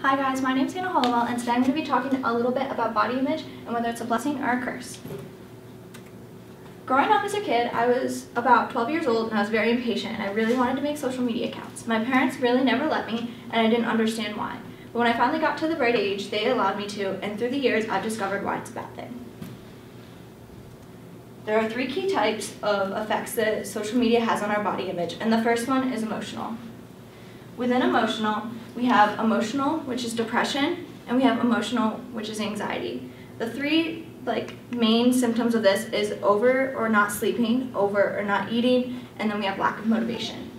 Hi guys, my name is Hannah Hollowell, and today I'm going to be talking a little bit about body image and whether it's a blessing or a curse. Growing up as a kid, I was about 12 years old and I was very impatient and I really wanted to make social media accounts. My parents really never let me and I didn't understand why. But when I finally got to the right age, they allowed me to, and through the years I've discovered why it's a bad thing. There are three key types of effects that social media has on our body image, and the first one is emotional. Within emotional, we have emotional, which is depression, and we have emotional, which is anxiety. The three main symptoms of this is over or not sleeping, over or not eating, and then we have lack of motivation.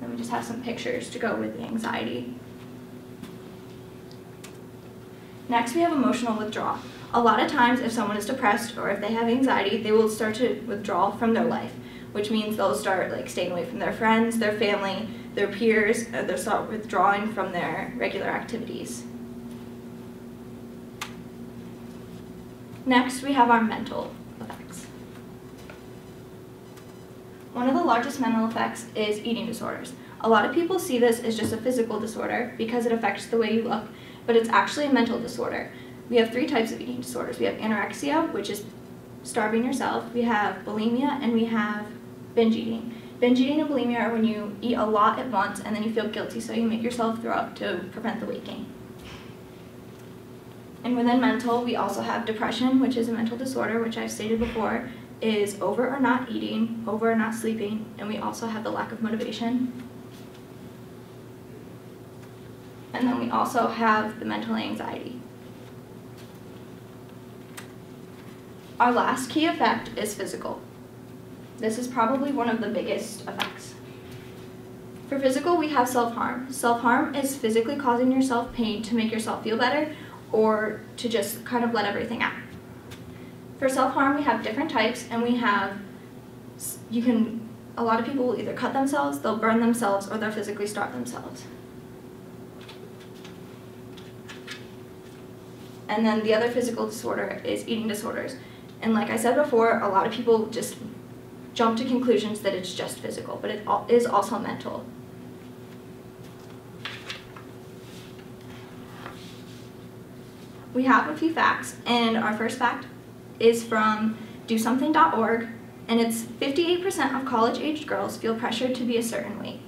Then we just have some pictures to go with the anxiety. Next, we have emotional withdrawal. A lot of times, if someone is depressed or if they have anxiety, they will start to withdraw from their life, which means they'll start staying away from their friends, their family, their peers, they'll start withdrawing from their regular activities. Next, we have our mental effects. One of the largest mental effects is eating disorders. A lot of people see this as just a physical disorder because it affects the way you look, but it's actually a mental disorder. We have three types of eating disorders. We have anorexia, which is starving yourself. We have bulimia, and we have binge eating. Binge eating and bulimia are when you eat a lot at once and then you feel guilty, so you make yourself throw up to prevent the weight gain. And within mental, we also have depression, which is a mental disorder, which I've stated before, is over or not eating, over or not sleeping, and we also have the lack of motivation. And then we also have the mental anxiety. Our last key effect is physical. This is probably one of the biggest effects. For physical, we have self-harm. Self-harm is physically causing yourself pain to make yourself feel better or to just kind of let everything out. For self-harm, we have different types, and we have, a lot of people will either cut themselves, they'll burn themselves, or they'll physically starve themselves. And then the other physical disorder is eating disorders. And like I said before, a lot of people just jump to conclusions that it's just physical, but it is also mental. We have a few facts, and our first fact is from DoSomething.org, and it's 58% of college-aged girls feel pressured to be a certain weight.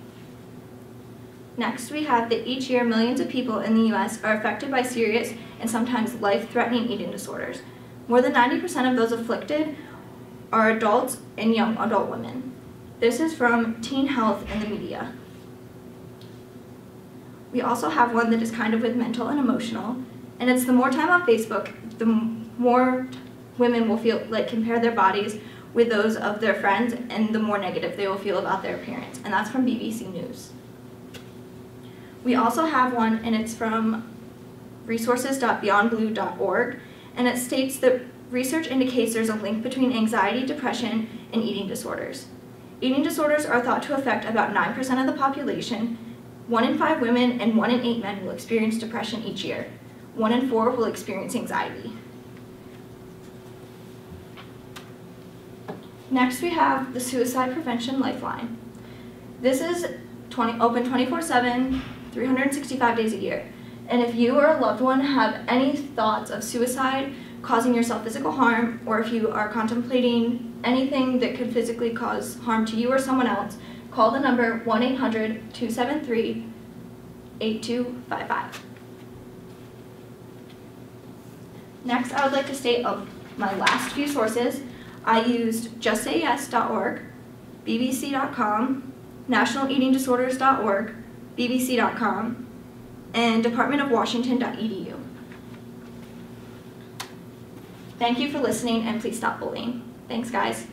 Next, we have that each year millions of people in the US are affected by serious and sometimes life-threatening eating disorders. More than 90% of those afflicted are adults and young adult women. This is from Teen Health and the media. We also have one that is kind of with mental and emotional, and it's the more time on Facebook, the more women will feel compare their bodies with those of their friends, and the more negative they will feel about their appearance, and that's from BBC News. We also have one, and it's from resources.beyondblue.org, and it states that research indicates there's a link between anxiety, depression, and eating disorders. Eating disorders are thought to affect about 9% of the population. 1 in 5 women and 1 in 8 men will experience depression each year. 1 in 4 will experience anxiety. Next, we have the Suicide Prevention Lifeline. This is open 24/7, 365 days a year. And if you or a loved one have any thoughts of suicide, causing yourself physical harm, or if you are contemplating anything that could physically cause harm to you or someone else, call the number 1-800-273-8255. Next, I would like to state my last few sources. I used JustSayYes.org, BBC.com, NationalEatingDisorders.org, BBC.com, and DepartmentOfWashington.edu. Thank you for listening, and please stop bullying. Thanks, guys.